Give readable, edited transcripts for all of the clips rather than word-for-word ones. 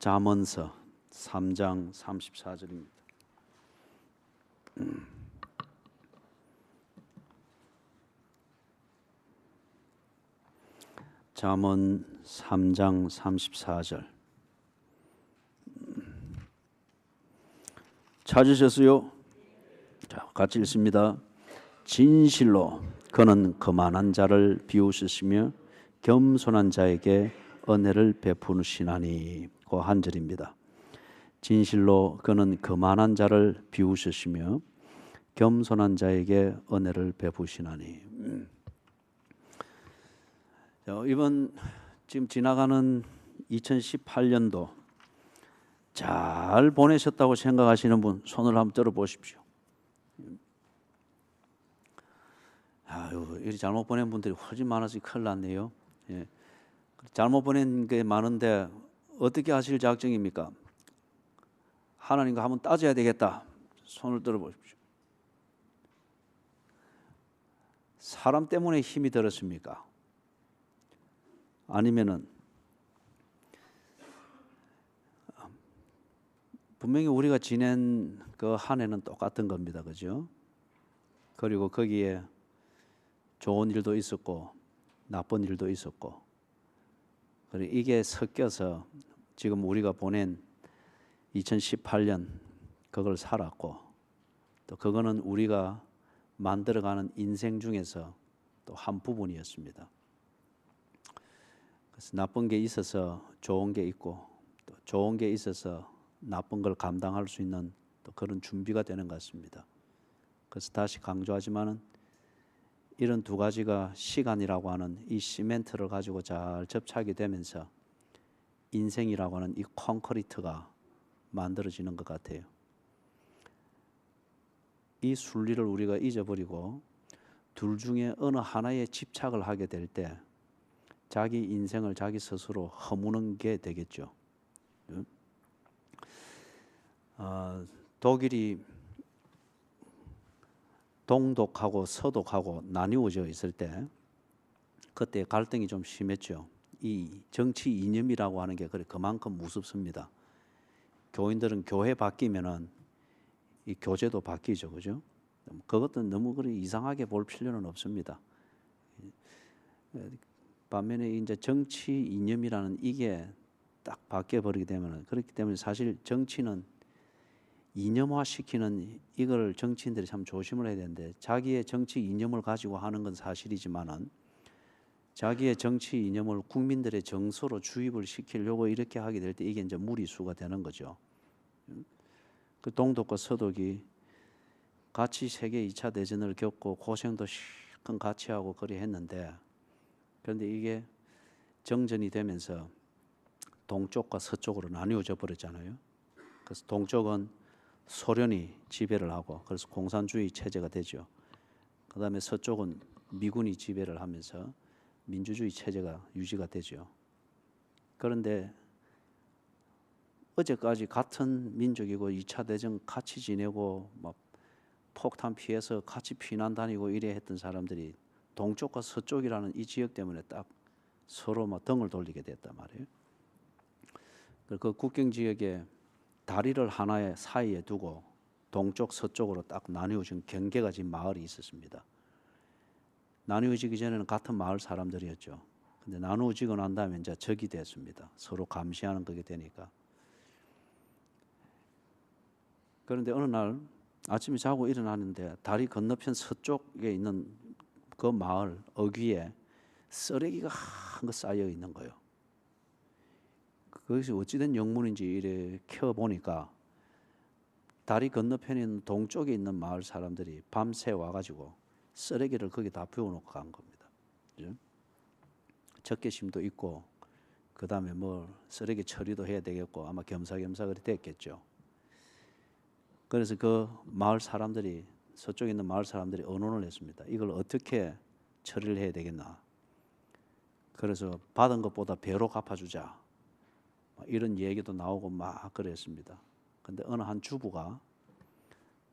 잠언서 3장 34절입니다. 잠언 3장 34절. 찾으셨어요? 자, 같이 읽습니다. 진실로 그는 거만한 자를 비웃으시며 겸손한 자에게 은혜를 베푸시나니. 그 한 절입니다. 진실로 그는 거만한 자를 비웃으시며 겸손한 자에게 은혜를 베푸시나니. 이번 지금 지나가는 2018년도 잘 보내셨다고 생각하시는 분 손을 한번 들어 보십시오. 아유, 이 잘못 보낸 분들이 훨씬 많아서 큰일 났네요. 예. 잘못 보낸 게 많은데 어떻게 하실 작정입니까? 하나님과 한번 따져야 되겠다. 손을 들어 보십시오. 사람 때문에 힘이 들었습니까? 아니면은 분명히 우리가 지낸 그 한 해는 똑같은 겁니다. 그죠? 그리고 거기에 좋은 일도 있었고 나쁜 일도 있었고, 그리고 이게 섞여서 지금 우리가 보낸 2018년 그걸 살았고, 또 그거는 우리가 만들어가는 인생 중에서 또 한 부분이었습니다. 그래서 나쁜 게 있어서 좋은 게 있고, 또 좋은 게 있어서 나쁜 걸 감당할 수 있는 또 그런 준비가 되는 것 같습니다. 그래서 다시 강조하지만은 이런 두 가지가 시간이라고 하는 이 시멘트를 가지고 잘 접착이 되면서 인생이라고 하는 이 콘크리트가 만들어지는 것 같아요. 이 순리를 우리가 잊어버리고 둘 중에 어느 하나에 집착을 하게 될 때 자기 인생을 자기 스스로 허무는 게 되겠죠. 독일이 동독하고 서독하고 나뉘어져 있을 때 그때 갈등이 좀 심했죠. 이 정치 이념이라고 하는 게 그만큼 무섭습니다. 교인들은 교회 바뀌면은 이 교제도 바뀌죠, 그죠? 그것도 너무 이상하게 볼 필요는 없습니다. 반면에 이제 정치 이념이라는 이게 딱 바뀌어 버리게 되면은, 그렇기 때문에 사실 정치는 이념화 시키는 이걸 정치인들이 참 조심을 해야 되는데, 자기의 정치 이념을 가지고 하는 건 사실이지만은 자기의 정치 이념을 국민들의 정서로 주입을 시키려고 이렇게 하게 될 때 이게 이제 무리수가 되는 거죠. 그 동독과 서독이 같이 세계 2차 대전을 겪고 고생도 실컷 같이 하고 그리 했는데, 그런데 이게 정전이 되면서 동쪽과 서쪽으로 나뉘어져 버렸잖아요. 그래서 동쪽은 소련이 지배를 하고 그래서 공산주의 체제가 되죠. 그 다음에 서쪽은 미군이 지배를 하면서 민주주의 체제가 유지가 되죠. 그런데 어제까지 같은 민족이고 2차 대전 같이 지내고 막 폭탄 피해서 같이 피난 다니고 이래 했던 사람들이 동쪽과 서쪽이라는 이 지역 때문에 딱 서로 막 등을 돌리게 됐단 말이에요. 그 국경 지역에 다리를 하나의 사이에 두고 동쪽 서쪽으로 딱 나뉘어진 경계가 진 마을이 있었습니다. 나뉘어지기 전에는 같은 마을 사람들이었죠. 근데 나누어지고 난 다음에 이제 적이 됐습니다. 서로 감시하는 그게 되니까. 그런데 어느 날 아침에 자고 일어나는데 다리 건너편 서쪽에 있는 그 마을 어귀에 쓰레기가 한 거 쌓여 있는 거예요. 그것이 어찌된 영문인지 이래 켜보니까 다리 건너편에 있는 동쪽에 있는 마을 사람들이 밤새 와가지고 쓰레기를 거기 다 비워놓고 간 겁니다. 그죠? 적개심도 있고 그 다음에 뭐 쓰레기 처리도 해야 되겠고 아마 겸사겸사 그리 됐겠죠. 그래서 그 마을 사람들이, 서쪽에 있는 마을 사람들이 의논을 했습니다. 이걸 어떻게 처리를 해야 되겠나. 그래서 받은 것보다 배로 갚아주자, 이런 얘기도 나오고 막 그랬습니다. 근데 어느 한 주부가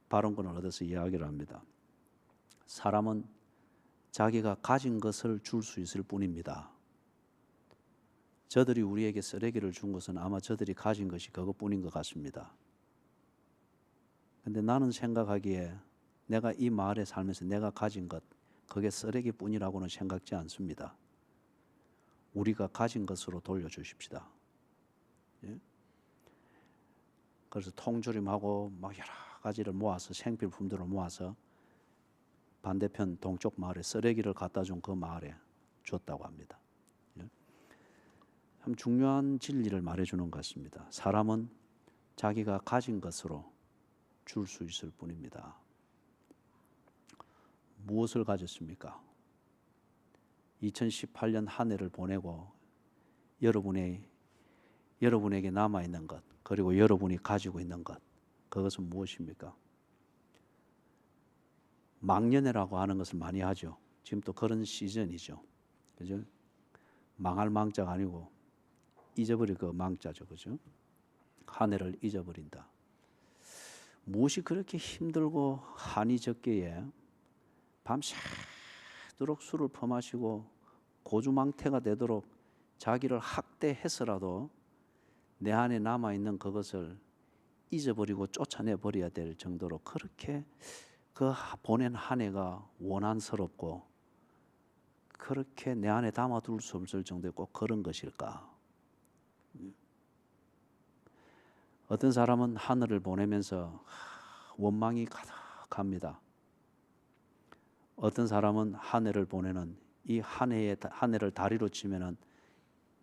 발언권을 얻어서 이야기를 합니다. 사람은 자기가 가진 것을 줄 수 있을 뿐입니다. 저들이 우리에게 쓰레기를 준 것은 아마 저들이 가진 것이 그것뿐인 것 같습니다. 근데 나는 생각하기에 내가 이 마을에 살면서 내가 가진 것, 그게 쓰레기뿐이라고는 생각지 않습니다. 우리가 가진 것으로 돌려주십시다. 예? 그래서 통조림하고 막 여러 가지를 모아서 생필품들을 모아서 반대편 동쪽 마을에 쓰레기를 갖다 준 그 마을에 줬다고 합니다. 예? 참 중요한 진리를 말해주는 것 같습니다. 사람은 자기가 가진 것으로 줄 수 있을 뿐입니다. 무엇을 가졌습니까? 2018년 한 해를 보내고 여러분에게 남아있는 것, 그리고 여러분이 가지고 있는 것, 그것은 무엇입니까? 망년회라고 하는 것을 많이 하죠. 지금 또 그런 시즌이죠. 그죠? 망할 망자가 아니고 잊어버릴 그 망자죠. 그죠? 한 해를 잊어버린다. 무엇이 그렇게 힘들고 한이 적기에 밤새도록 술을 퍼마시고 고주망태가 되도록 자기를 학대해서라도 내 안에 남아있는 그것을 잊어버리고 쫓아내 버려야 될 정도로 그렇게 그 보낸 한 해가 원한스럽고 그렇게 내 안에 담아둘 수 없을 정도의 꼭 그런 것일까? 어떤 사람은 한 해를 보내면서 원망이 가득합니다. 어떤 사람은 한 해를 보내는 이 한 해를 다리로 치면은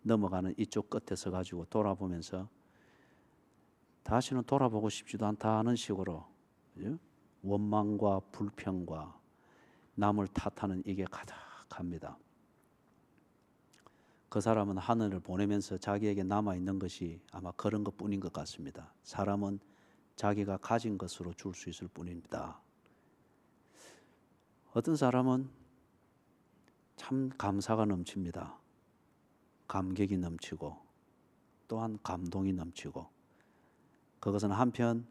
넘어가는 이쪽 끝에 서 가지고 돌아보면서 다시는 돌아보고 싶지도 않다는 식으로 원망과 불평과 남을 탓하는 이게 가득합니다. 그 사람은 하늘을 보내면서 자기에게 남아있는 것이 아마 그런 것뿐인 것 같습니다. 사람은 자기가 가진 것으로 줄 수 있을 뿐입니다. 어떤 사람은 참 감사가 넘칩니다. 감격이 넘치고 또한 감동이 넘치고 그것은 한편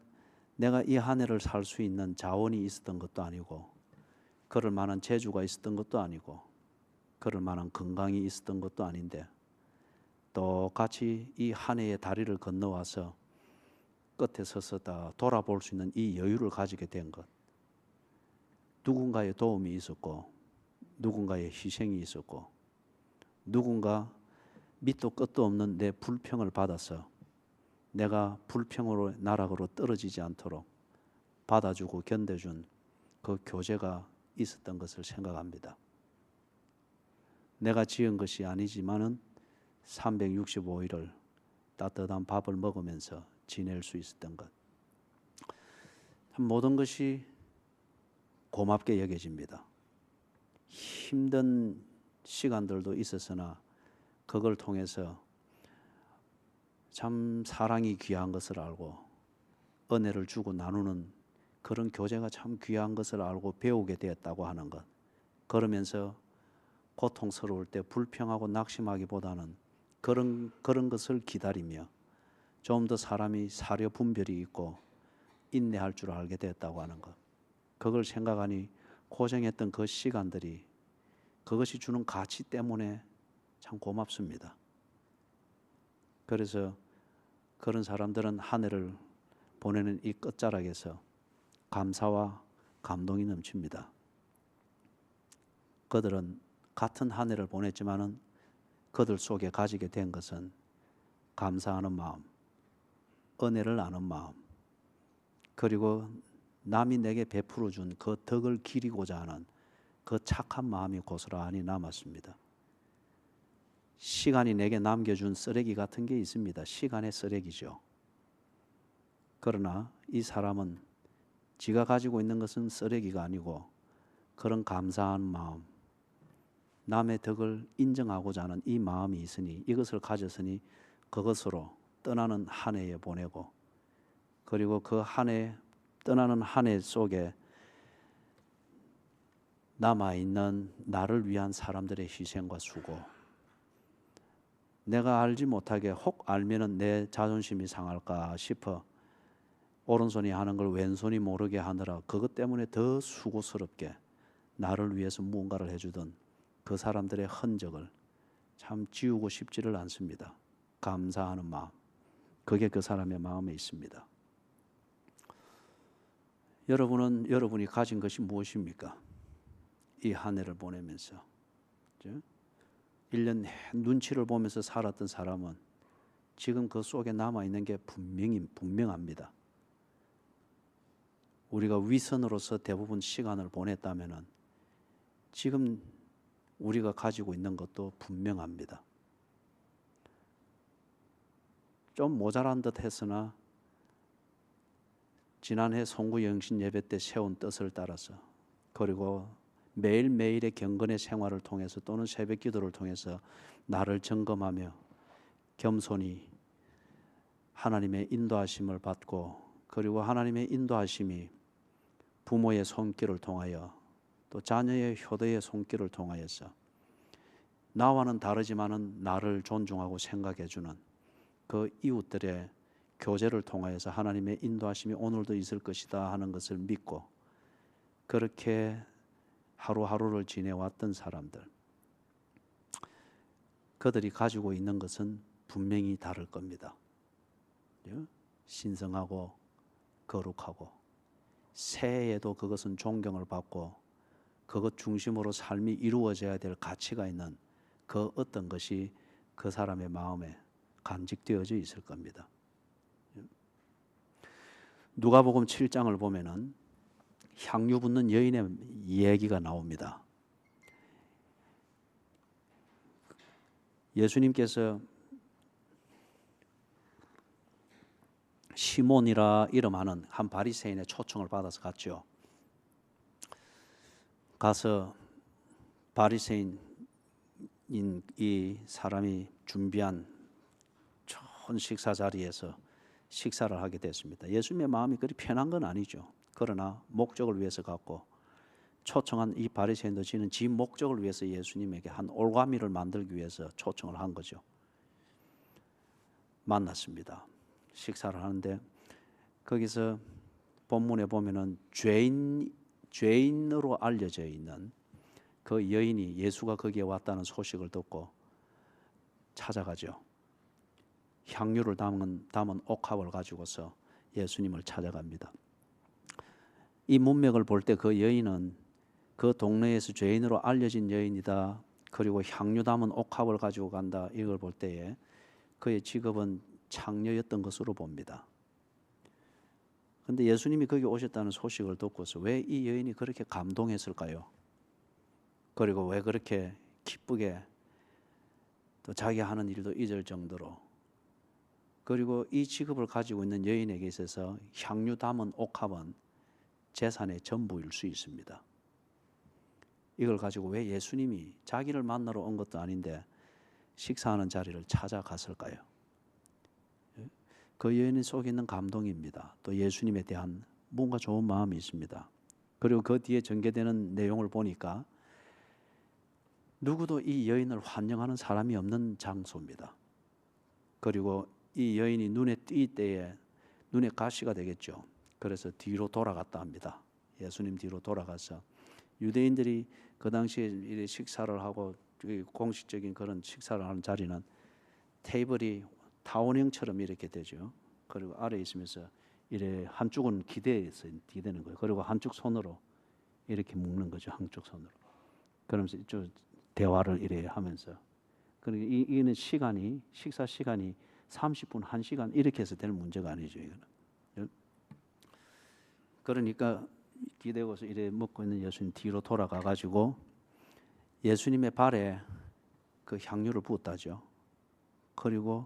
내가 이 한 해를 살 수 있는 자원이 있었던 것도 아니고 그럴 만한 재주가 있었던 것도 아니고 그럴 만한 건강이 있었던 것도 아닌데 똑같이 이 한 해의 다리를 건너와서 끝에 서서 다 돌아볼 수 있는 이 여유를 가지게 된 것, 누군가의 도움이 있었고 누군가의 희생이 있었고 누군가 밑도 끝도 없는 내 불평을 받아서 내가 불평으로 나락으로 떨어지지 않도록 받아주고 견뎌준 그 교제가 있었던 것을 생각합니다. 내가 지은 것이 아니지만은 365일을 따뜻한 밥을 먹으면서 지낼 수 있었던 것. 참 모든 것이 고맙게 여겨집니다. 힘든 시간들도 있었으나 그걸 통해서 참 사랑이 귀한 것을 알고 은혜를 주고 나누는 그런 교제가 참 귀한 것을 알고 배우게 되었다고 하는 것. 그러면서 고통스러울 때 불평하고 낙심하기보다는 그런 것을 기다리며 좀 더 사람이 사려 분별이 있고 인내할 줄 알게 되었다고 하는 것. 그걸 생각하니 고생했던 그 시간들이 그것이 주는 가치 때문에 참 고맙습니다. 그래서 그런 사람들은 한 해를 보내는 이 끝자락에서 감사와 감동이 넘칩니다. 그들은 같은 한 해를 보냈지만은 그들 속에 가지게 된 것은 감사하는 마음, 은혜를 아는 마음, 그리고 남이 내게 베풀어 준 그 덕을 기리고자 하는 그 착한 마음이 고스란히 남았습니다. 시간이 내게 남겨준 쓰레기 같은 게 있습니다. 시간의 쓰레기죠. 그러나 이 사람은 지가 가지고 있는 것은 쓰레기가 아니고 그런 감사한 마음, 남의 덕을 인정하고자 하는 이 마음이 있으니 이것을 가졌으니 그것으로 떠나는 한 해에 보내고 그리고 그 한 해 떠나는 한 해 속에 남아있는 나를 위한 사람들의 희생과 수고, 내가 알지 못하게 혹 알면은 내 자존심이 상할까 싶어 오른손이 하는 걸 왼손이 모르게 하느라 그것 때문에 더 수고스럽게 나를 위해서 무언가를 해주던 그 사람들의 흔적을 참 지우고 싶지를 않습니다. 감사하는 마음, 그게 그 사람의 마음에 있습니다. 여러분은 여러분이 가진 것이 무엇입니까? 이 한 해를 보내면서 1년 눈치를 보면서 살았던 사람은 지금 그 속에 남아있는 게 분명합니다. 우리가 위선으로서 대부분 시간을 보냈다면 지금 우리가 가지고 있는 것도 분명합니다. 좀 모자란 듯 했으나 지난해 송구영신 예배 때 세운 뜻을 따라서, 그리고 매일매일의 경건의 생활을 통해서 또는 새벽 기도를 통해서 나를 점검하며 겸손히 하나님의 인도하심을 받고, 그리고 하나님의 인도하심이 부모의 손길을 통하여 또 자녀의 효도의 손길을 통하여서 나와는 다르지만은 나를 존중하고 생각해 주는 그 이웃들의 교제를 통하여서 하나님의 인도하심이 오늘도 있을 것이다 하는 것을 믿고 그렇게 하루하루를 지내왔던 사람들, 그들이 가지고 있는 것은 분명히 다를 겁니다. 신성하고 거룩하고 새해에도 그것은 존경을 받고 그것 중심으로 삶이 이루어져야 될 가치가 있는 그 어떤 것이 그 사람의 마음에 간직되어져 있을 겁니다. 누가복음 7장을 보면은 향유 붓는 여인의 얘기가 나옵니다. 예수님께서 시몬이라 이름하는 한 바리새인의 초청을 받아서 갔죠. 가서 바리새인인 이 사람이 준비한 좋은 식사 자리에서 식사를 하게 됐습니다. 예수님의 마음이 그리 편한 건 아니죠. 그러나 목적을 위해서 갔고, 초청한 이 바리새인도 지는 지 목적을 위해서 예수님에게 한 올가미를 만들기 위해서 초청을 한 거죠. 만났습니다. 식사를 하는데 거기서 본문에 보면은 죄인으로 알려져 있는 그 여인이 예수가 거기에 왔다는 소식을 듣고 찾아가죠. 향유를 담은 옥합을 가지고서 예수님을 찾아갑니다. 이 문맥을 볼 때 그 여인은 그 동네에서 죄인으로 알려진 여인이다. 그리고 향유 담은 옥합을 가지고 간다. 이걸 볼 때에 그의 직업은 창녀였던 것으로 봅니다. 그런데 예수님이 거기 오셨다는 소식을 듣고서 왜 이 여인이 그렇게 감동했을까요? 그리고 왜 그렇게 기쁘게 또 자기 하는 일도 잊을 정도로, 그리고 이 직업을 가지고 있는 여인에게 있어서 향유 담은 옥합은 재산의 전부일 수 있습니다. 이걸 가지고 왜 예수님이 자기를 만나러 온 것도 아닌데 식사하는 자리를 찾아갔을까요? 그 여인 속에 있는 감동입니다. 또 예수님에 대한 뭔가 좋은 마음이 있습니다. 그리고 그 뒤에 전개되는 내용을 보니까 누구도 이 여인을 환영하는 사람이 없는 장소입니다. 그리고 이 여인이 눈에 띌 때에 눈에 가시가 되겠죠. 그래서 뒤로 돌아갔다 합니다. 예수님 뒤로 돌아가서 유대인들이 그 당시에 식사를 하고 공식적인 그런 식사를 하는 자리는 테이블이 타원형처럼 이렇게 되죠. 그리고 아래에 있으면서 이래 한쪽은 기대는 거예요. 그리고 한쪽 손으로 이렇게 묶는 거죠. 한쪽 손으로. 그러면서 이쪽 대화를 이래 하면서. 그리고 이는 식사 시간이 30분, 1시간 이렇게 해서 될 문제가 아니죠. 이거는. 그러니까 기대고서 이래 먹고 있는 예수님 뒤로 돌아가 가지고 예수님의 발에 그 향유를 부었다죠. 그리고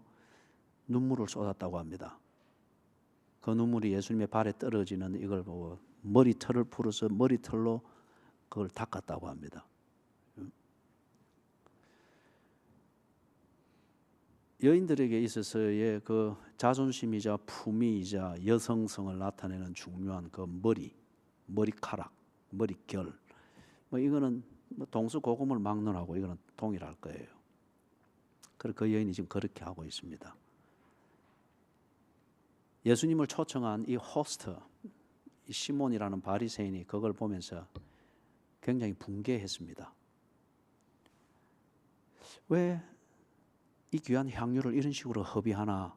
눈물을 쏟았다고 합니다. 그 눈물이 예수님의 발에 떨어지는 이걸 보고 머리털을 풀어서 머리털로 그걸 닦았다고 합니다. 여인들에게 있어서의 그 자존심이자 품위이자 여성성을 나타내는 중요한 그 머리카락, 머릿결, 이거는 동서고금을 막론하고 이거는 동일할 거예요. 그리고 그 여인이 지금 그렇게 하고 있습니다. 예수님을 초청한 이 호스트, 이 시몬이라는 바리새인이 그걸 보면서 굉장히 분개했습니다. 왜 이 귀한 향유를 이런 식으로 허비하나?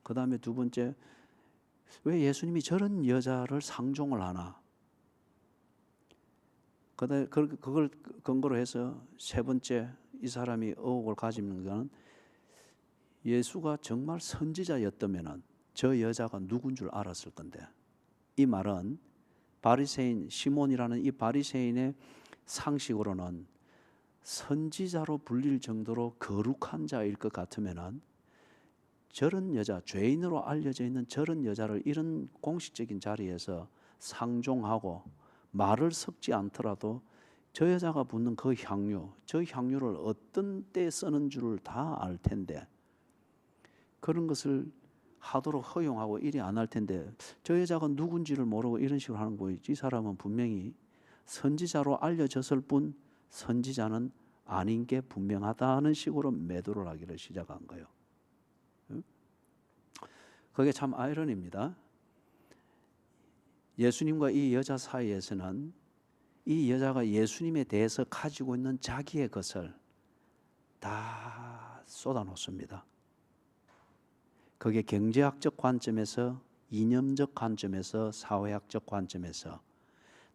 그 다음에 두 번째, 왜 예수님이 저런 여자를 상종을 하나? 그걸 근거로 해서 세 번째 이 사람이 의혹을 가지는 것은 예수가 정말 선지자였다면 저 여자가 누군 줄 알았을 건데, 이 말은 바리새인 시몬이라는 이 바리새인의 상식으로는 선지자로 불릴 정도로 거룩한 자일 것 같으면은 저런 여자, 죄인으로 알려져 있는 저런 여자를 이런 공식적인 자리에서 상종하고 말을 섞지 않더라도 저 여자가 붓는 그 향유, 저 향유를 어떤 때 쓰는 줄을 다 알 텐데 그런 것을 하도록 허용하고 이리 안 할 텐데 저 여자가 누군지를 모르고 이런 식으로 하는 거예요. 이 사람은 분명히 선지자로 알려졌을 뿐 선지자는 아닌 게 분명하다는 식으로 매도를 하기를 시작한 거예요. 그게 참 아이러니입니다. 예수님과 이 여자 사이에서는 이 여자가 예수님에 대해서 가지고 있는 자기의 것을 다 쏟아놓습니다. 그게 경제학적 관점에서, 이념적 관점에서, 사회학적 관점에서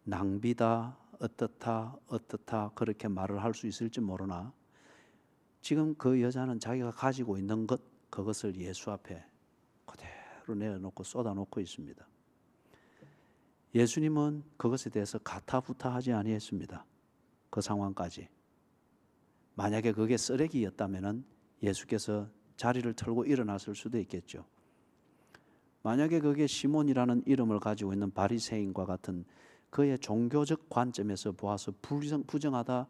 낭비다, 어떻다 그렇게 말을 할 수 있을지 모르나 지금 그 여자는 자기가 가지고 있는 것, 그것을 예수 앞에 그대로 내어놓고 쏟아놓고 있습니다. 예수님은 그것에 대해서 가타부타하지 아니했습니다. 그 상황까지. 만약에 그게 쓰레기였다면 예수께서 자리를 털고 일어났을 수도 있겠죠. 만약에 그게 시몬이라는 이름을 가지고 있는 바리새인과 같은 그의 종교적 관점에서 보아서 부정하다,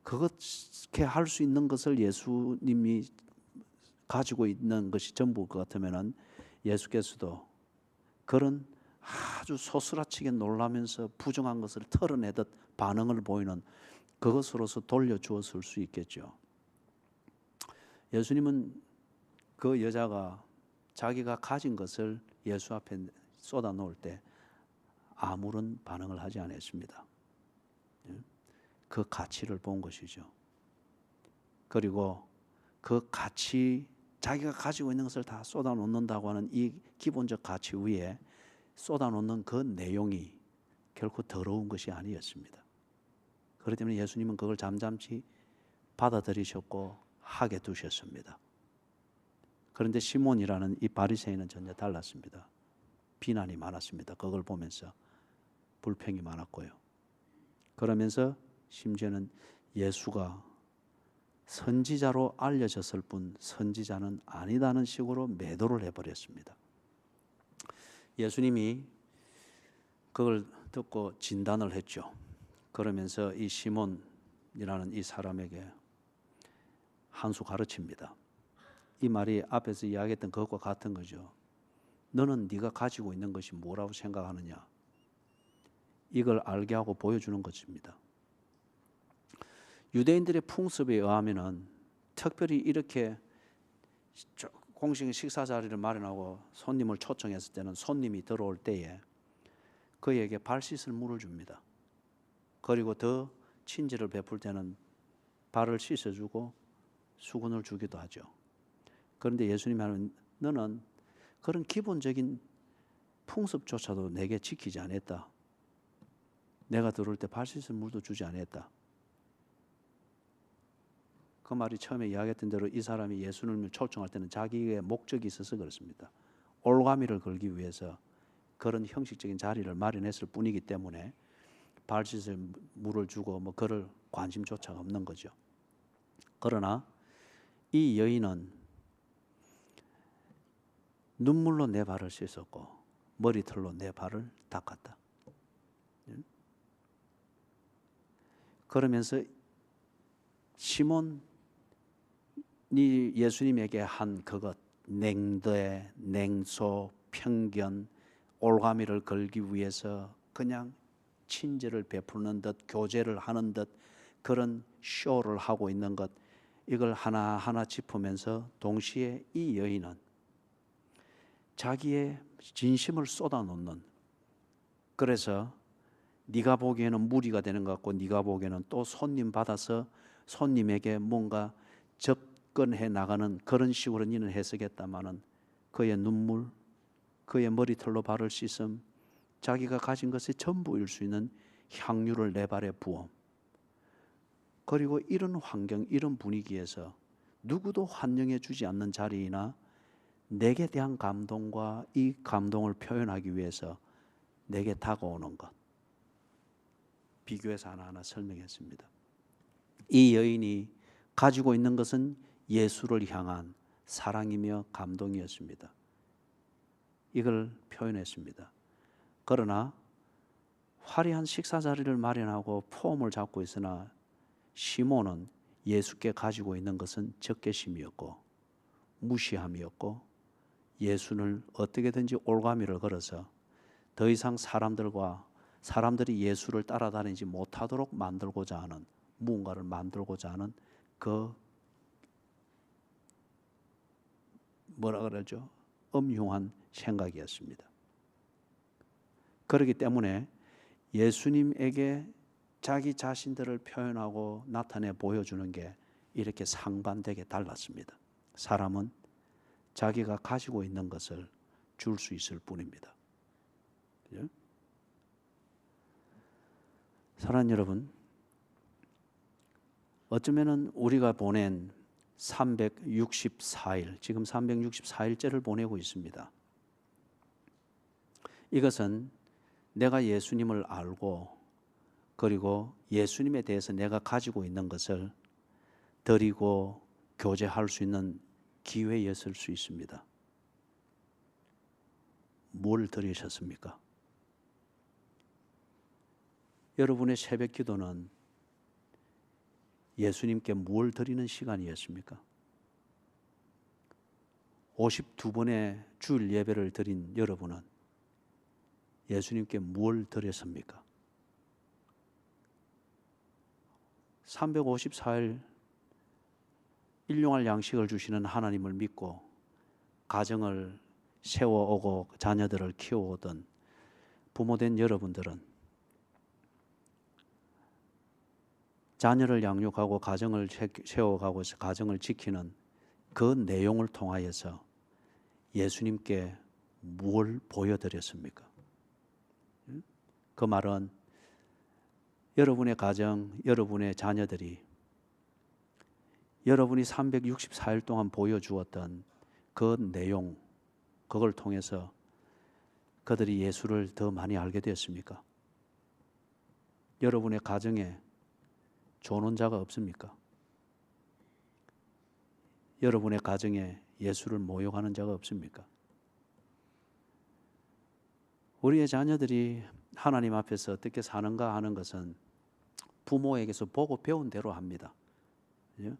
그렇게 할 수 있는 것을 예수님이 가지고 있는 것이 전부일 것 같으면 예수께서도 그런 아주 소스라치게 놀라면서 부정한 것을 털어내듯 반응을 보이는 그것으로서 돌려주었을 수 있겠죠. 예수님은 그 여자가 자기가 가진 것을 예수 앞에 쏟아놓을 때 아무런 반응을 하지 않았습니다. 그 가치를 본 것이죠. 그리고 그 가치, 자기가 가지고 있는 것을 다 쏟아놓는다고 하는 이 기본적 가치 위에 쏟아놓는 그 내용이 결코 더러운 것이 아니었습니다. 그렇기 때문에 예수님은 그걸 잠잠치 받아들이셨고 하게 두셨습니다. 그런데 시몬이라는 이 바리새인은 전혀 달랐습니다. 비난이 많았습니다. 그걸 보면서 불평이 많았고요. 그러면서 심지어는 예수가 선지자로 알려졌을 뿐 선지자는 아니다는 식으로 매도를 해버렸습니다. 예수님이 그걸 듣고 진단을 했죠. 그러면서 이 시몬이라는 이 사람에게 한 수 가르칩니다. 이 말이 앞에서 이야기했던 그것과 같은 거죠. 너는 네가 가지고 있는 것이 뭐라고 생각하느냐? 이걸 알게 하고 보여주는 것입니다. 유대인들의 풍습에 의하면은 특별히 이렇게 공식 식사 자리를 마련하고 손님을 초청했을 때는 손님이 들어올 때에 그에게 발 씻을 물을 줍니다. 그리고 더 친절을 베풀 때는 발을 씻어주고 수건을 주기도 하죠. 그런데 예수님이 하는 너는 그런 기본적인 풍습조차도 내게 지키지 않았다. 내가 들어올 때 발 씻을 물도 주지 않았다. 그 말이 처음에 이야기했던 대로 이 사람이 예수님을 초청할 때는 자기의 목적이 있어서 그렇습니다. 올가미를 걸기 위해서 그런 형식적인 자리를 마련했을 뿐이기 때문에 발 씻을 물을 주고 뭐 그럴 관심조차 없는 거죠. 그러나 이 여인은 눈물로 내 발을 씻었고 머리털로 내 발을 닦았다. 그러면서 시몬이 예수님에게 한 그것, 냉대, 냉소, 편견, 올가미를 걸기 위해서 그냥 친절을 베푸는 듯 교제를 하는 듯 그런 쇼를 하고 있는 것, 이걸 하나하나 짚으면서 동시에 이 여인은 자기의 진심을 쏟아놓는, 그래서 네가 보기에는 무리가 되는 것 같고 네가 보기에는 또 손님 받아서 손님에게 뭔가 접근해 나가는 그런 식으로 니는 해석했다마는 그의 눈물, 그의 머리털로 발을 씻음, 자기가 가진 것의 전부일 수 있는 향유를 내 발에 부음. 그리고 이런 환경, 이런 분위기에서 누구도 환영해 주지 않는 자리이나 내게 대한 감동과 이 감동을 표현하기 위해서 내게 다가오는 것. 비교해서 하나하나 설명했습니다. 이 여인이 가지고 있는 것은 예수를 향한 사랑이며 감동이었습니다. 이걸 표현했습니다. 그러나 화려한 식사 자리를 마련하고 폼을 잡고 있으나 시몬은 예수께 가지고 있는 것은 적개심이었고 무시함이었고 예수를 어떻게든지 올가미를 걸어서 더 이상 사람들이 예수를 따라다니지 못하도록 만들고자 하는, 무언가를 만들고자 하는 그 뭐라 그러죠? 엄흉한 생각이었습니다. 그렇기 때문에 예수님에게 자기 자신들을 표현하고 나타내 보여주는 게 이렇게 상반되게 달랐습니다. 사람은 자기가 가지고 있는 것을 줄 수 있을 뿐입니다. 그죠? 사랑하는 여러분, 어쩌면은 우리가 보낸 364일, 지금 364일째를 보내고 있습니다. 이것은 내가 예수님을 알고 그리고 예수님에 대해서 내가 가지고 있는 것을 드리고 교제할 수 있는 기회였을 수 있습니다. 뭘 드리셨습니까? 여러분의 새벽 기도는 예수님께 뭘 드리는 시간이었습니까? 52번의 주일 예배를 드린 여러분은 예수님께 뭘 드렸습니까? 354일 일용할 양식을 주시는 하나님을 믿고 가정을 세워오고 자녀들을 키워오던 부모된 여러분들은 자녀를 양육하고 가정을 세워가고 가정을 지키는 그 내용을 통하여서 예수님께 뭘 보여드렸습니까? 그 말은 여러분의 가정, 여러분의 자녀들이 여러분이 364일 동안 보여주었던 그 내용, 그걸 통해서 그들이 예수를 더 많이 알게 되었습니까? 여러분의 가정에 조론자가 없습니까? 여러분의 가정에 예수를 모욕하는 자가 없습니까? 우리의 자녀들이 하나님 앞에서 어떻게 사는가 하는 것은 부모에게서 보고 배운 대로 합니다. 그죠?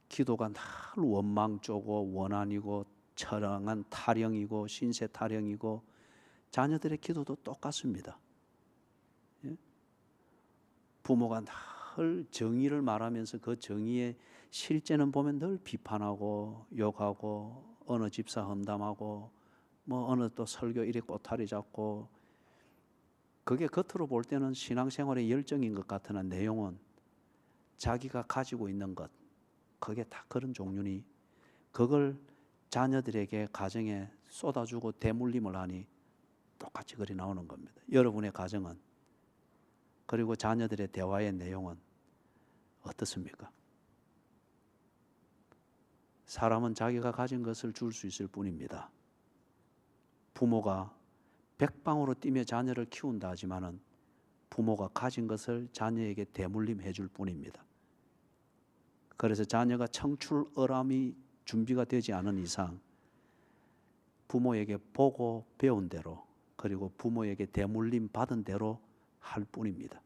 기도가 늘 원망조고 원한이고 처량한 타령이고 신세 타령이고 자녀들의 기도도 똑같습니다. 부모가 늘 정의를 말하면서 그 정의의 실제는 보면 늘 비판하고 욕하고 어느 집사 험담하고 뭐 어느 또 설교 이리 꼬타리 잡고 그게 겉으로 볼 때는 신앙생활의 열정인 것 같으나 내용은 자기가 가지고 있는 것 그게 다 그런 종류니 그걸 자녀들에게 가정에 쏟아주고 대물림을 하니 똑같이 그리 나오는 겁니다. 여러분의 가정은 그리고 자녀들의 대화의 내용은 어떻습니까? 사람은 자기가 가진 것을 줄 수 있을 뿐입니다. 부모가 백방으로 뛰며 자녀를 키운다 하지만은 부모가 가진 것을 자녀에게 대물림해 줄 뿐입니다. 그래서 자녀가 청출어람이 준비가 되지 않은 이상 부모에게 보고 배운 대로 그리고 부모에게 대물림 받은 대로 할 뿐입니다.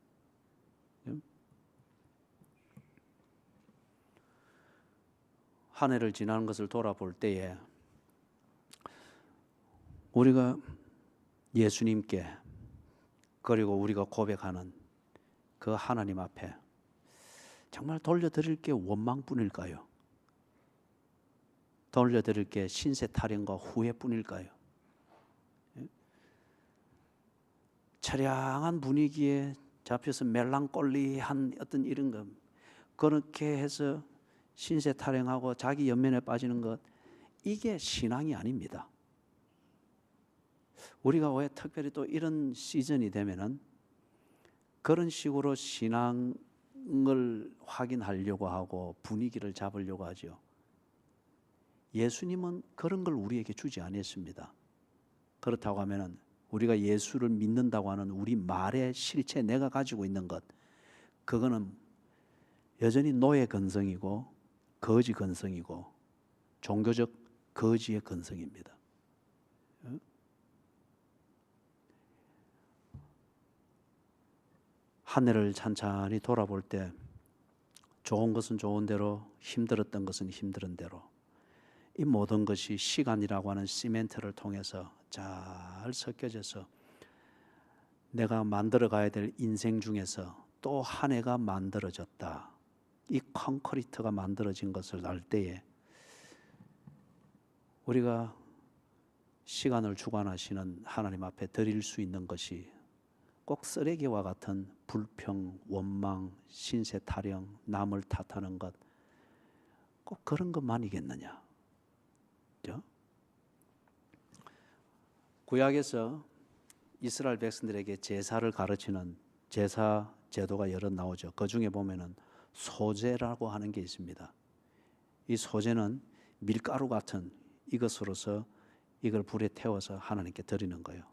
한 해를 지나는 것을 돌아볼 때에 우리가 예수님께 그리고 우리가 고백하는 그 하나님 앞에 정말 돌려드릴 게 원망뿐일까요? 돌려드릴 게 신세 타령과 후회뿐일까요? 처량한 분위기에 잡혀서 멜랑꼴리한 어떤 이런 것 그렇게 해서 신세 타령하고 자기 연면에 빠지는 것, 이게 신앙이 아닙니다. 우리가 왜 특별히 또 이런 시즌이 되면은 그런 식으로 신앙을 확인하려고 하고 분위기를 잡으려고 하죠. 예수님은 그런 걸 우리에게 주지 않았습니다. 그렇다고 하면은 우리가 예수를 믿는다고 하는 우리 말의 실체, 내가 가지고 있는 것, 그거는 여전히 노예 근성이고 거지 근성이고 종교적 거지의 근성입니다. 한 해를 찬찬히 돌아볼 때 좋은 것은 좋은 대로, 힘들었던 것은 힘든 대로, 이 모든 것이 시간이라고 하는 시멘트를 통해서 잘 섞여져서 내가 만들어 가야 될 인생 중에서 또 한 해가 만들어졌다. 이 콘크리트가 만들어진 것을 알 때에 우리가 시간을 주관하시는 하나님 앞에 드릴 수 있는 것이 꼭 쓰레기와 같은 불평, 원망, 신세 타령, 남을 탓하는 것, 꼭 그런 것만이겠느냐? 그렇죠? 구약에서 이스라엘 백성들에게 제사를 가르치는 제사 제도가 여러 나오죠. 그 중에 보면은 소제라고 하는 게 있습니다. 이 소제는 밀가루 같은 이것으로서 이걸 불에 태워서 하나님께 드리는 거예요.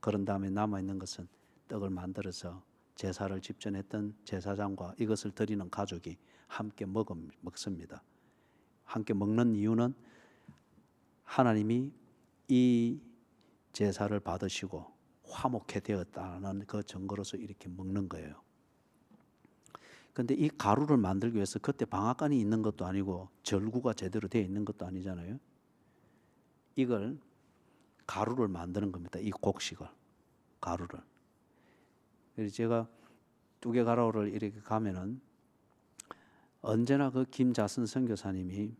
그런 다음에 남아있는 것은 떡을 만들어서 제사를 집전했던 제사장과 이것을 드리는 가족이 함께 먹습니다. 함께 먹는 이유는 하나님이 이 제사를 받으시고 화목해 되었다는 그 증거로서 이렇게 먹는 거예요. 그런데 이 가루를 만들기 위해서 그때 방앗간이 있는 것도 아니고 절구가 제대로 되어 있는 것도 아니잖아요. 이걸 가루를 만드는 겁니다. 이 곡식을, 가루를. 그래서 제가 뚜개가루를 이렇게 가면은 언제나 그 김자선 선교사님이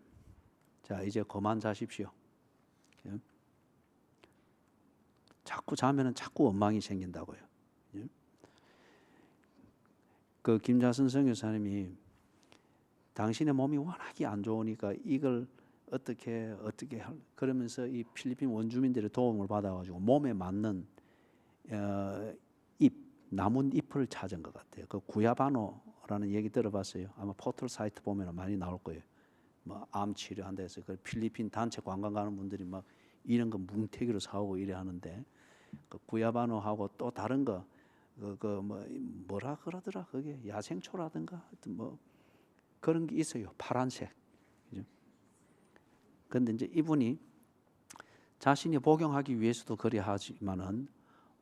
자 이제 그만 자십시오. 자꾸 자면은 자꾸 원망이 생긴다고요. 그 김자선 선교사님이 당신의 몸이 워낙에 안 좋으니까 이걸 어떻게 그러면서 이 필리핀 원주민들의 도움을 받아가지고 몸에 맞는 나뭇 잎을 찾은 것 같아요. 그 구야바노라는 얘기 들어봤어요. 아마 포털 사이트 보면 많이 나올 거예요. 뭐 암 치료한다 해서 그 필리핀 단체 관광 가는 분들이 막 이런 거 뭉태기로 사오고 이래 하는데 그 구야바노하고 또 다른 거 뭐라 그러더라 그게 야생초라든가 하여튼 뭐 그런 게 있어요. 파란색. 그죠? 근데 이제 이분이 자신이 복용하기 위해서도 그리 하지만은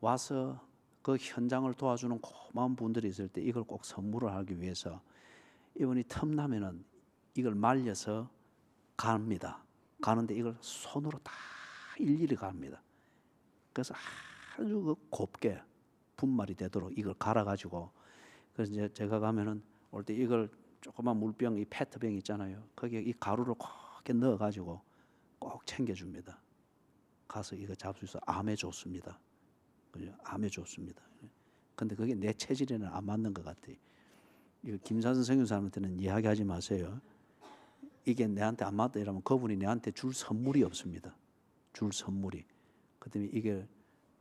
와서 그 현장을 도와주는 고마운 분들이 있을 때 이걸 꼭 선물을 하기 위해서 이분이 틈나면은 이걸 말려서 갑니다. 가는데 이걸 손으로 다 일일이 갑니다. 그래서 아주 그 곱게 분말이 되도록 이걸 갈아가지고 그래서 이제 제가 가면은 올 때 이걸 조그만 물병, 이 페트병 있잖아요. 거기에 이 가루를 곱게 넣어가지고 꼭 챙겨줍니다. 가서 이거 잡수서 암에 좋습니다. 그죠? 암에 좋습니다. 근데 그게 내 체질에는 안 맞는 것 같아요. 이거 김사선 선교사님한테는 이야기하지 마세요. 이게 내한테 안 맞다 이러면 그분이 내한테 줄 선물이 없습니다. 줄 선물이. 그다음에 이게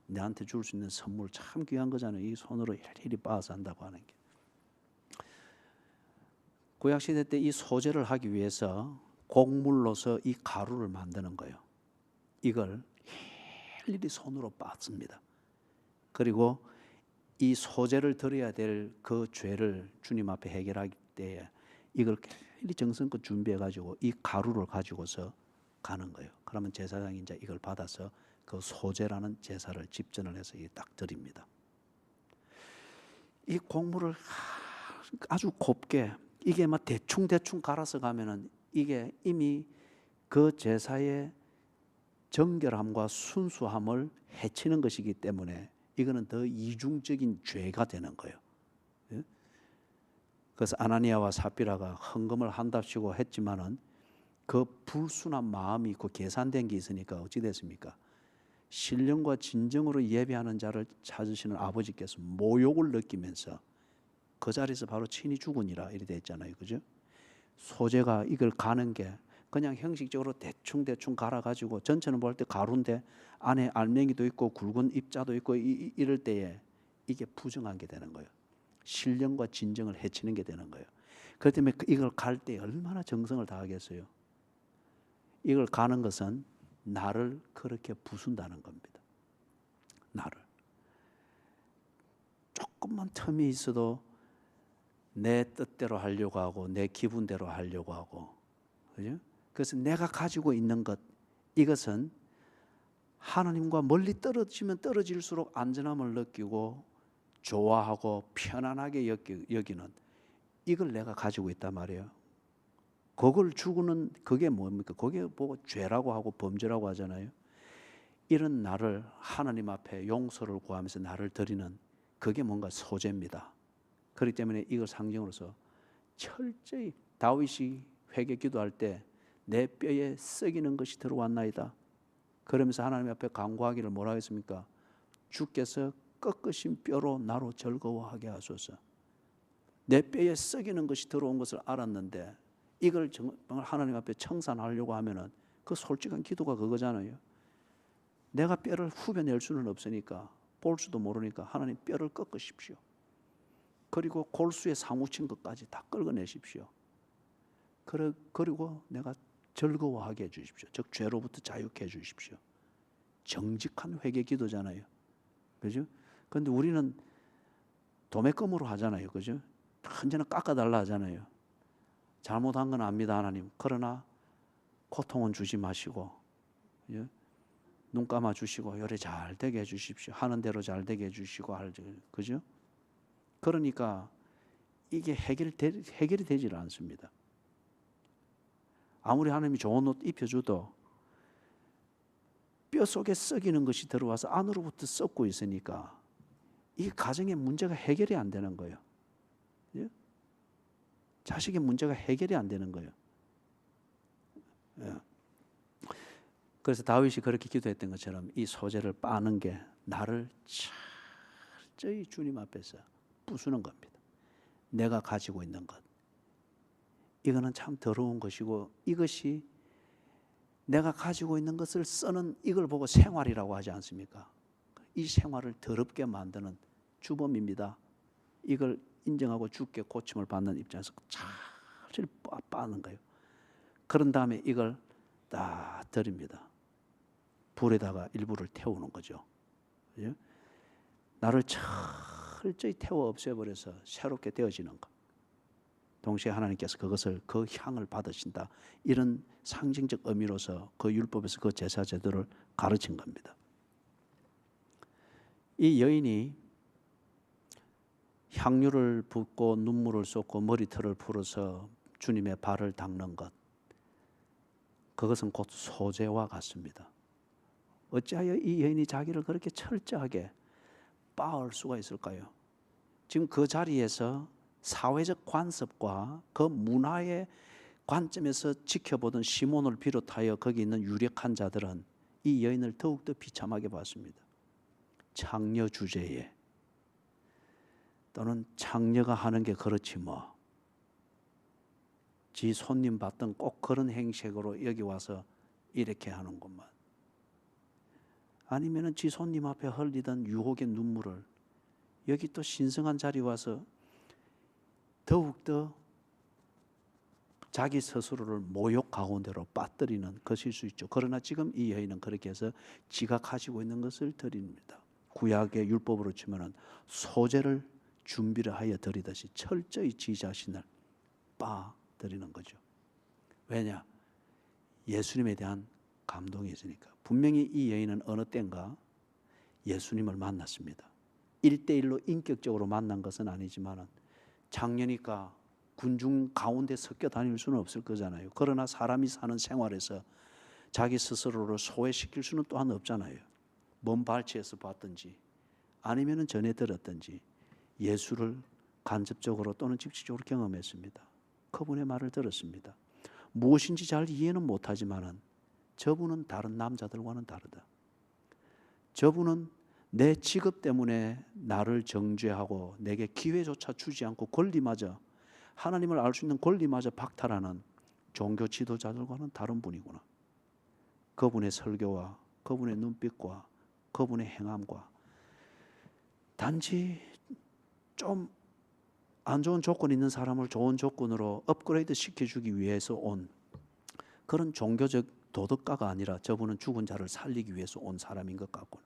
내한테 줄 수 있는 선물 참 귀한 거잖아요. 이 손으로 일일이 빻아서 한다고 하는 게. 구약시대 때 이 소재를 하기 위해서 곡물로서 이 가루를 만드는 거예요. 이걸 일일이 손으로 빻습니다. 그리고 이 소재를 드려야 될 그 죄를 주님 앞에 해결할 때에 이걸 일일이 정성껏 준비해가지고 이 가루를 가지고서 가는 거예요. 그러면 제사장이 이제 이걸 받아서 그 소재라는 제사를 집전을 해서 딱 드립니다. 이 곡물을 아주 곱게 이게 막 대충 갈아서 가면은 이게 이미 그 제사의 정결함과 순수함을 해치는 것이기 때문에 이거는 더 이중적인 죄가 되는 거예요. 그래서 아나니아와 삽비라가 헌금을 한답시고 했지만은 그 불순한 마음이 그 계산된 게 있으니까 어찌 됐습니까? 신령과 진정으로 예배하는 자를 찾으시는 아버지께서 모욕을 느끼면서 그 자리에서 바로 친히 죽으니라 이렇게 됐잖아요, 그죠? 소재가 이걸 가는 게 그냥 형식적으로 대충 갈아가지고 전체는 볼 때 가루인데 안에 알맹이도 있고 굵은 입자도 있고 이럴 때에 이게 부정한 게 되는 거예요. 신령과 진정을 해치는 게 되는 거예요. 그렇기 때문에 이걸 갈 때 얼마나 정성을 다하겠어요. 이걸 가는 것은 나를 그렇게 부순다는 겁니다. 나를. 조금만 틈이 있어도 내 뜻대로 하려고 하고 내 기분대로 하려고 하고, 그죠? 그래서 내가 가지고 있는 것, 이것은 하나님과 멀리 떨어지면 떨어질수록 안전함을 느끼고 좋아하고 편안하게 여기는, 이걸 내가 가지고 있단 말이에요. 그걸 주고는 그게 뭡니까? 그게 보고 죄라고 하고 범죄라고 하잖아요. 이런 나를 하나님 앞에 용서를 구하면서 나를 드리는, 그게 뭔가 소재입니다. 그렇기 때문에 이걸 상징으로서 철저히 다윗이 회개 기도할 때 내 뼈에 썩이는 것이 들어왔나이다. 그러면서 하나님 앞에 간구하기를 뭐라 했습니까? 주께서 꺾으신 뼈로 나로 즐거워하게 하소서. 내 뼈에 썩이는 것이 들어온 것을 알았는데 이걸 정말 하나님 앞에 청산하려고 하면은 그 솔직한 기도가 그거잖아요. 내가 뼈를 후벼낼 수는 없으니까, 볼 수도 모르니까 하나님 뼈를 꺾으십시오. 그리고 골수에 사무친 것까지 다 긁어내십시오. 그리고 내가 즐거워하게 해주십시오. 즉 죄로부터 자유케 해주십시오. 정직한 회개 기도잖아요. 그죠? 그런데 우리는 도매금으로 하잖아요. 그죠? 언제나 깎아달라 하잖아요. 잘못한 건 압니다, 하나님. 그러나 고통은 주지 마시고, 예? 눈 감아 주시고 요래 잘 되게 해주십시오. 하는 대로 잘 되게 해주시고, 그죠? 그러니까 이게 해결이 되질 않습니다. 아무리 하나님이 좋은 옷 입혀줘도 뼈 속에 썩이는 것이 들어와서 안으로부터 썩고 있으니까 이 가정의 문제가 해결이 안 되는 거예요. 예? 자식의 문제가 해결이 안 되는 거예요. 예. 그래서 다윗이 그렇게 기도했던 것처럼 이 소재를 빠는 게 나를 철저히 주님 앞에서 부수는 겁니다. 내가 가지고 있는 것, 이거는 참 더러운 것이고, 이것이 내가 가지고 있는 것을 쓰는, 이걸 보고 생활이라고 하지 않습니까? 이 생활을 더럽게 만드는 주범입니다. 이걸 인정하고 주께 고침을 받는 입장에서 잘 빠는 거예요. 그런 다음에 이걸 다 드립니다. 불에다가 일부를 태우는 거죠. 그죠? 나를 철저히 태워 없애버려서 새롭게 되어지는 것. 동시에 하나님께서 그것을, 그 향을 받으신다, 이런 상징적 의미로서 그 율법에서 그 제사 제도를 가르친 겁니다. 이 여인이 향유를 붓고 눈물을 쏟고 머리털을 풀어서 주님의 발을 닦는 것, 그것은 곧 소재와 같습니다. 어찌하여 이 여인이 자기를 그렇게 철저하게 빻을 수가 있을까요? 지금 그 자리에서 사회적 관습과 그 문화의 관점에서 지켜보던 시몬을 비롯하여 거기 있는 유력한 자들은 이 여인을 더욱더 비참하게 봤습니다. 창녀 주제에, 또는 창녀가 하는 게 그렇지 뭐, 지 손님 받던 꼭 그런 행색으로 여기 와서 이렇게 하는것만, 아니면은 지 손님 앞에 흘리던 유혹의 눈물을 여기 또 신성한 자리에 와서 더욱더 자기 스스로를 모욕 가운데로 빠뜨리는 것일 수 있죠. 그러나 지금 이 여인은 그렇게 해서 지가 가지고 있는 것을 드립니다. 구약의 율법으로 치면은 소재를 준비를 하여 드리듯이 철저히 지 자신을 빠뜨리는 거죠. 왜냐? 예수님에 대한 감동이 있으니까. 분명히 이 여인은 어느 때인가 예수님을 만났습니다. 1대1로 인격적으로 만난 것은 아니지만 장녀니까 군중 가운데 섞여 다닐 수는 없을 거잖아요. 그러나 사람이 사는 생활에서 자기 스스로를 소외시킬 수는 또한 없잖아요. 먼 발치에서 봤든지 아니면 전에 들었든지 예수를 간접적으로 또는 직접적으로 경험했습니다. 그분의 말을 들었습니다. 무엇인지 잘 이해는 못하지만 저분은 다른 남자들과는 다르다. 저분은 내 직업 때문에 나를 정죄하고 내게 기회조차 주지 않고 권리마저 하나님을 알 수 있는 권리마저 박탈하는 종교 지도자들과는 다른 분이구나. 그분의 설교와 그분의 눈빛과 그분의 행함과 단지 좀 안 좋은 조건 있는 사람을 좋은 조건으로 업그레이드 시켜주기 위해서 온 그런 종교적 도덕가가 아니라 저분은 죽은 자를 살리기 위해서 온 사람인 것 같고는.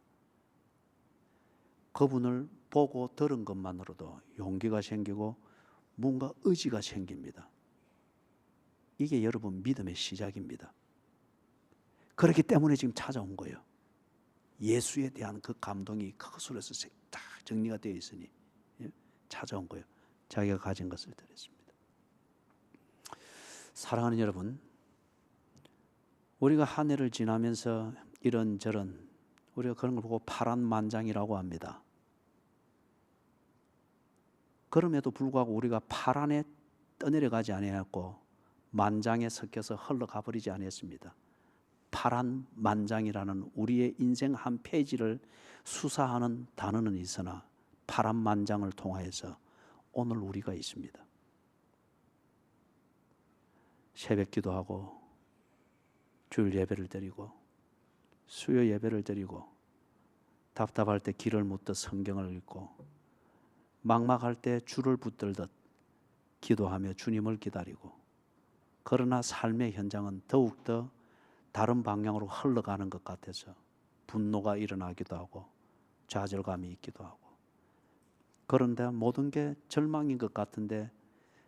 그분을 보고 들은 것만으로도 용기가 생기고 뭔가 의지가 생깁니다. 이게 여러분 믿음의 시작입니다. 그렇기 때문에 지금 찾아온 거예요. 예수에 대한 그 감동이 그것으로서 다 정리가 되어 있으니 찾아온 거예요. 자기가 가진 것을 드렸습니다. 사랑하는 여러분, 우리가 한 해를 지나면서 이런저런 우리가 그런 걸 보고 파란만장이라고 합니다. 그럼에도 불구하고 우리가 파란에 떠내려가지 아니하였고 만장에 섞여서 흘러가 버리지 아니했습니다. 파란만장이라는 우리의 인생 한 페이지를 수사하는 단어는 있으나 파란만장을 통하여서 오늘 우리가 있습니다. 새벽 기도하고 주일 예배를 드리고 수요 예배를 드리고 답답할 때 길을 묻듯 성경을 읽고 막막할 때 줄을 붙들듯 기도하며 주님을 기다리고, 그러나 삶의 현장은 더욱더 다른 방향으로 흘러가는 것 같아서 분노가 일어나기도 하고 좌절감이 있기도 하고, 그런데 모든 게 절망인 것 같은데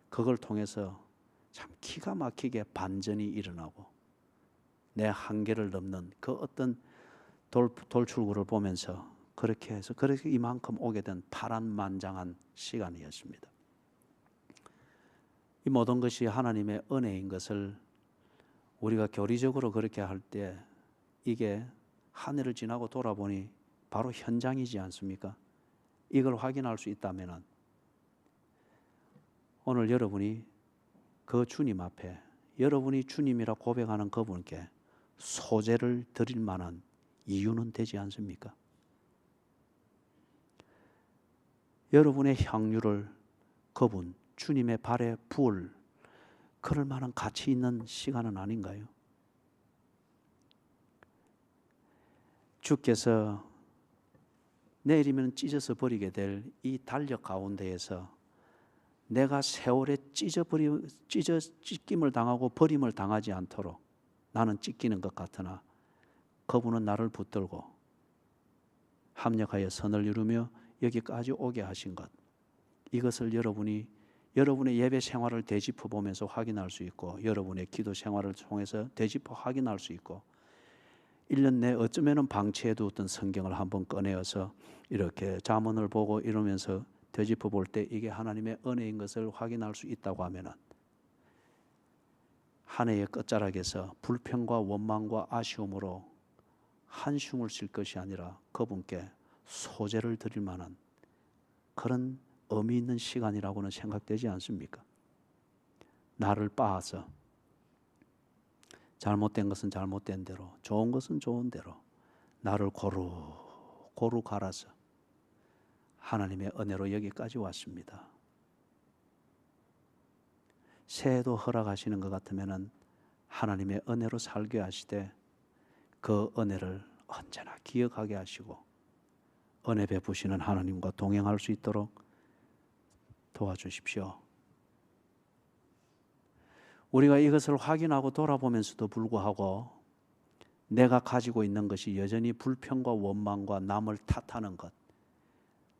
그걸 통해서 참 기가 막히게 반전이 일어나고 내 한계를 넘는 그 어떤 돌출구를 보면서 그렇게 해서 그렇게 이만큼 오게 된 파란만장한 시간이었습니다. 이 모든 것이 하나님의 은혜인 것을 우리가 교리적으로 그렇게 할 때 이게 한 해를 지나고 돌아보니 바로 현장이지 않습니까? 이걸 확인할 수 있다면 오늘 여러분이 그 주님 앞에 여러분이 주님이라 고백하는 그분께 소재를 드릴 만한 이유는 되지 않습니까? 여러분의 향유를 그분 주님의 발에 부을 그럴 만한 가치 있는 시간은 아닌가요? 주께서 내일이면 찢어서 버리게 될 이 달력 가운데에서 내가 세월에 찢김을 당하고 버림을 당하지 않도록 나는 찢기는 것 같으나 그분은 나를 붙들고 합력하여 선을 이루며 여기까지 오게 하신 것, 이것을 여러분이 여러분의 예배 생활을 되짚어 보면서 확인할 수 있고 여러분의 기도 생활을 통해서 되짚어 확인할 수 있고 1년 내 어쩌면은 방치해 두었던 성경을 한번 꺼내어서 이렇게 잠언을 보고 이러면서 되짚어 볼 때 이게 하나님의 은혜인 것을 확인할 수 있다고 하면은 한 해의 끝자락에서 불평과 원망과 아쉬움으로 한숨을 쉴 것이 아니라 그분께 소재를 드릴 만한 그런 의미 있는 시간이라고는 생각되지 않습니까? 나를 빻아서 잘못된 것은 잘못된 대로, 좋은 것은 좋은 대로 나를 고루 갈아서 하나님의 은혜로 여기까지 왔습니다. 새해도 허락하시는 것 같으면 하나님의 은혜로 살게 하시되 그 은혜를 언제나 기억하게 하시고 은혜 베푸시는 하나님과 동행할 수 있도록 도와주십시오. 우리가 이것을 확인하고 돌아보면서도 불구하고 내가 가지고 있는 것이 여전히 불평과 원망과 남을 탓하는 것,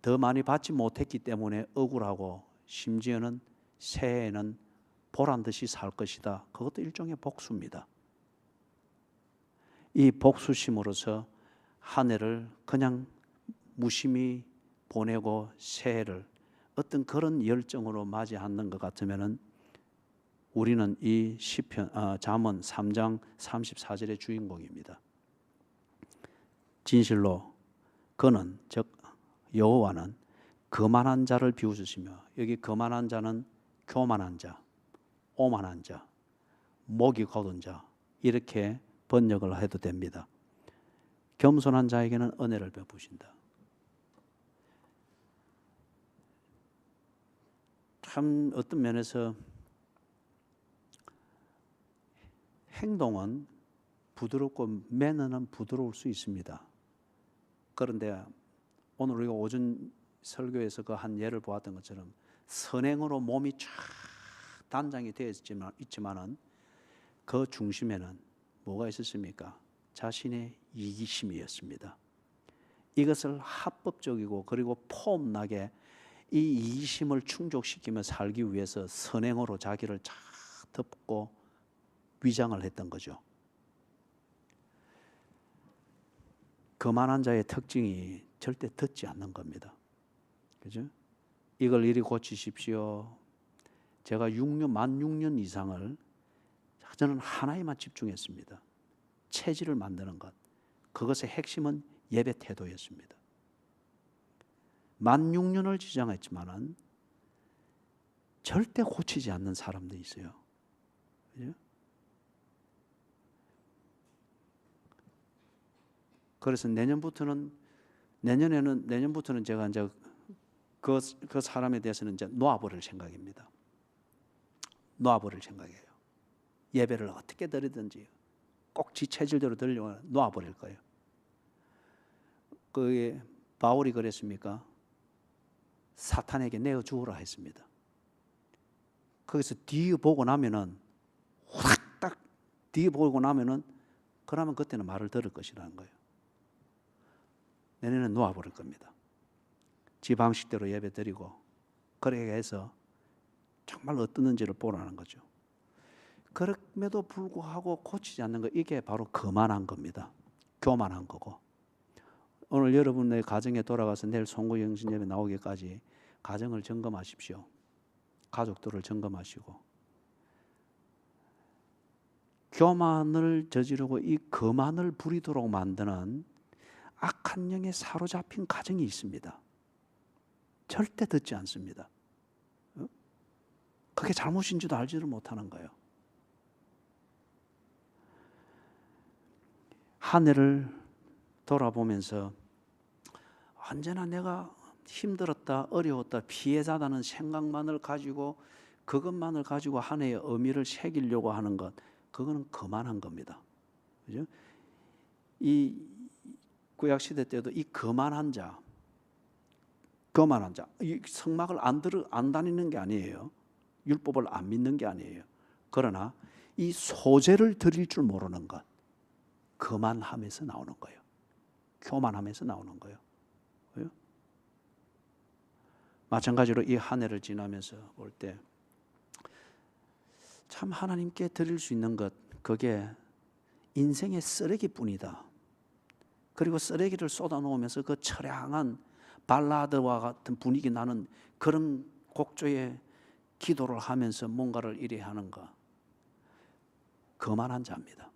더 많이 받지 못했기 때문에 억울하고 심지어는 새해에는 보란듯이 살 것이다. 그것도 일종의 복수입니다. 이 복수심으로서 한 해를 그냥 무심히 보내고 새해를 어떤 그런 열정으로 맞이 않는 것 같으면은 우리는 이 시편 잠언 3장 34절의 주인공입니다. 진실로 그는 즉 여호와는 거만한 자를 비웃으시며, 여기 거만한 자는 교만한 자, 오만한 자, 목이 곧은 자 이렇게 번역을 해도 됩니다. 겸손한 자에게는 은혜를 베푸신다. 참 어떤 면에서 행동은 부드럽고 매너는 부드러울 수 있습니다. 그런데 오늘 우리가 오전 설교에서 그 한 예를 보았던 것처럼 선행으로 몸이 쫙 단장이 되어 있지만은 그 중심에는 뭐가 있었습니까? 자신의 이기심이었습니다. 이것을 합법적이고 그리고 폼나게 이 이기심을 충족시키며 살기 위해서 선행으로 자기를 쫙 덮고 위장을 했던 거죠. 거만한 자의 특징이 절대 듣지 않는 겁니다. 그죠? 이걸 이리 고치십시오. 제가 만 6년 이상을 저는 하나에만 집중했습니다. 체질을 만드는 것. 그것의 핵심은 예배 태도였습니다. 만 6년을 지정했지만은 절대 고치지 않는 사람도 있어요. 그죠? 그래서 내년부터는 제가 이제 그 사람에 대해서는 이제 놓아버릴 생각입니다. 놓아버릴 생각이에요. 예배를 어떻게 드리든지 꼭 지 체질대로 드리려고 놓아버릴 거예요. 그게 바울이 그랬습니까? 사탄에게 내어 주어라 했습니다. 거기서 뒤에 보고 나면은 확 딱 뒤에 보고 나면은 그러면 그때는 말을 들을 것이라는 거예요. 내년은 놓아버릴 겁니다. 지 방식대로 예배 드리고 그렇게 해서 정말 어떠는지를 보라는 거죠. 그럼에도 불구하고 고치지 않는 거, 이게 바로 거만한 겁니다. 교만한 거고. 오늘 여러분의 가정에 돌아가서 내일 송구 영신 예배 나오기까지 가정을 점검하십시오. 가족들을 점검하시고 교만을 저지르고 이 거만을 부리도록 만드는 악한 영에 사로잡힌 가정이 있습니다. 절대 듣지 않습니다. 그게 잘못인지도 알지를 못하는 거예요. 한 해를 돌아보면서 언제나 내가 힘들었다, 어려웠다, 피해자다는 생각만을 가지고 그것만을 가지고 한 해의 의미를 새기려고 하는 것, 그거는 거만한 겁니다. 그죠? 이 구약 시대 때도 이 거만한 자, 이 성막을 안 다니는 게 아니에요. 율법을 안 믿는 게 아니에요. 그러나 이 소재를 드릴 줄 모르는 것, 거만함에서 나오는 거예요. 교만함에서 나오는 거예요. 그래요? 마찬가지로 이 한 해를 지나면서 볼 때 참 하나님께 드릴 수 있는 것, 그게 인생의 쓰레기뿐이다. 그리고 쓰레기를 쏟아놓으면서 그 처량한 발라드와 같은 분위기 나는 그런 곡조에 기도를 하면서 뭔가를 이래 하는 것, 거만한 자입니다.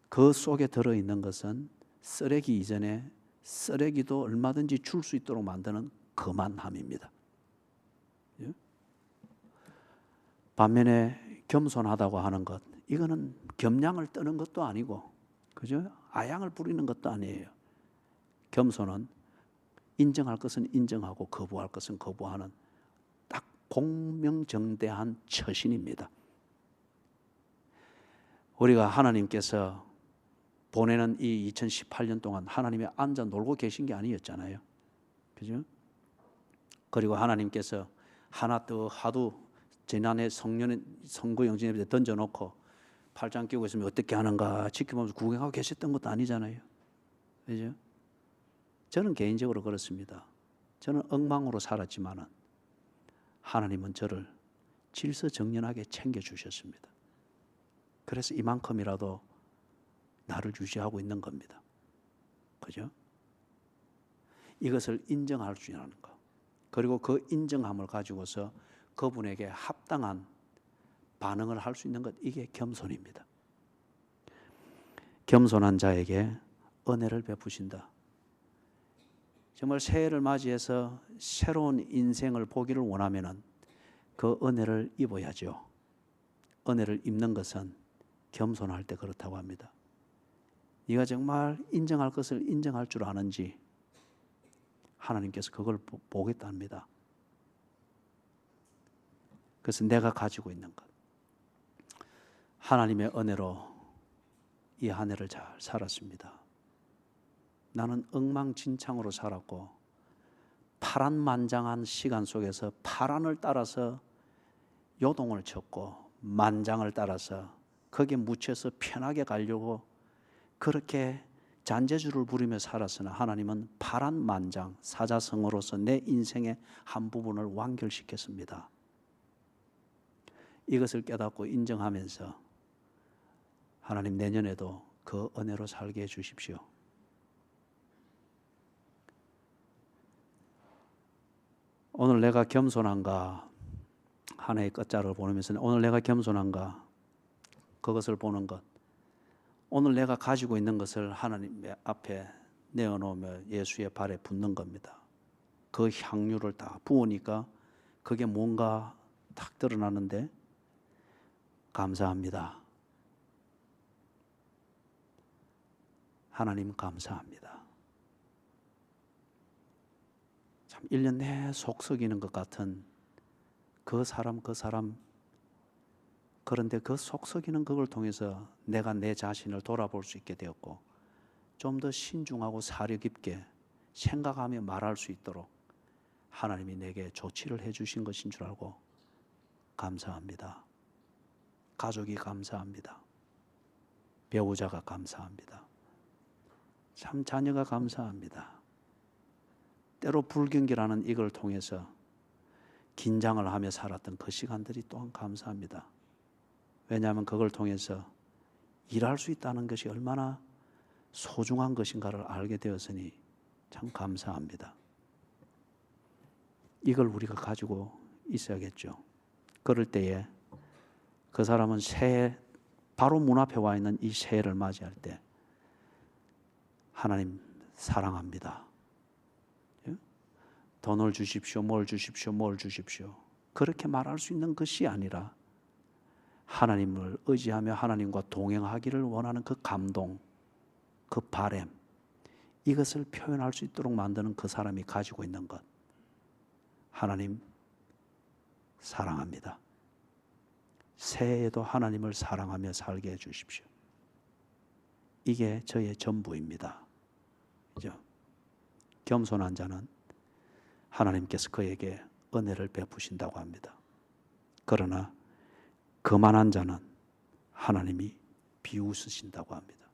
그 속에 들어있는 것은 쓰레기 이전에 쓰레기도 얼마든지 줄 수 있도록 만드는 거만함입니다. 반면에 겸손하다고 하는 것, 이거는 겸양을 떠는 것도 아니고, 그죠? 아양을 부리는 것도 아니에요. 겸손은 인정할 것은 인정하고 거부할 것은 거부하는 딱 공명정대한 처신입니다. 우리가 하나님께서 보내는 이 2018년 동안 하나님이 앉아 놀고 계신 게 아니었잖아요. 그죠? 그리고 하나님께서 하나 더 하도 지난해 선거 영신예배 때 던져놓고 팔짱 끼고 있으면 어떻게 하는가 지켜보면서 구경하고 계셨던 것도 아니잖아요. 그죠? 저는 개인적으로 그렇습니다. 저는 엉망으로 살았지만은 하나님은 저를 질서정연하게 챙겨주셨습니다. 그래서 이만큼이라도 나를 유지하고 있는 겁니다. 그죠? 이것을 인정할 수 있는 것. 그리고 그 인정함을 가지고서 그분에게 합당한 반응을 할 수 있는 것, 이게 겸손입니다. 겸손한 자에게 은혜를 베푸신다. 정말 새해를 맞이해서 새로운 인생을 보기를 원하면은 그 은혜를 입어야죠. 은혜를 입는 것은 겸손할 때 그렇다고 합니다. 네가 정말 인정할 것을 인정할 줄 아는지 하나님께서 그걸 보겠답니다. 그래서 내가 가지고 있는 것, 하나님의 은혜로 이 한 해를 잘 살았습니다. 나는 엉망진창으로 살았고 파란만장한 시간 속에서 파란을 따라서 요동을 쳤고 만장을 따라서 거기에 묻혀서 편하게 가려고 그렇게 잔재주를 부리며 살았으나 하나님은 파란만장 사자성어로서 내 인생의 한 부분을 완결시켰습니다. 이것을 깨닫고 인정하면서 하나님 내년에도 그 은혜로 살게 해주십시오. 오늘 내가 겸손한가, 한 해의 끝자락을 보내면서 오늘 내가 겸손한가, 그것을 보는 것, 오늘 내가 가지고 있는 것을 하나님 앞에 내어놓으며 예수의 발에 붓는 겁니다. 그 향유를 다 부으니까 그게 뭔가 탁 드러나는데 감사합니다. 하나님 감사합니다. 참 1년 내내 속 썩이는 것 같은 그 사람 그런데 그 속 썩이는 그걸 통해서 내가 내 자신을 돌아볼 수 있게 되었고 좀 더 신중하고 사려 깊게 생각하며 말할 수 있도록 하나님이 내게 조치를 해주신 것인 줄 알고 감사합니다. 가족이 감사합니다. 배우자가 감사합니다. 참 자녀가 감사합니다. 때로 불경기라는 이걸 통해서 긴장을 하며 살았던 그 시간들이 또한 감사합니다. 왜냐하면 그걸 통해서 일할 수 있다는 것이 얼마나 소중한 것인가를 알게 되었으니 참 감사합니다. 이걸 우리가 가지고 있어야겠죠. 그럴 때에 그 사람은 새해 바로 문 앞에 와 있는 이 새해를 맞이할 때 하나님 사랑합니다. 돈을 주십시오. 뭘 주십시오. 뭘 주십시오. 그렇게 말할 수 있는 것이 아니라 하나님을 의지하며 하나님과 동행하기를 원하는 그 감동, 그 바램, 이것을 표현할 수 있도록 만드는 그 사람이 가지고 있는 것. 하나님 사랑합니다. 새해에도 하나님을 사랑하며 살게 해주십시오. 이게 저의 전부입니다. 그죠? 겸손한 자는 하나님께서 그에게 은혜를 베푸신다고 합니다. 그러나 거만한 자는 하나님이 비웃으신다고 합니다.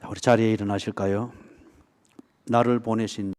우리 자리에 일어나실까요? 나를 보내신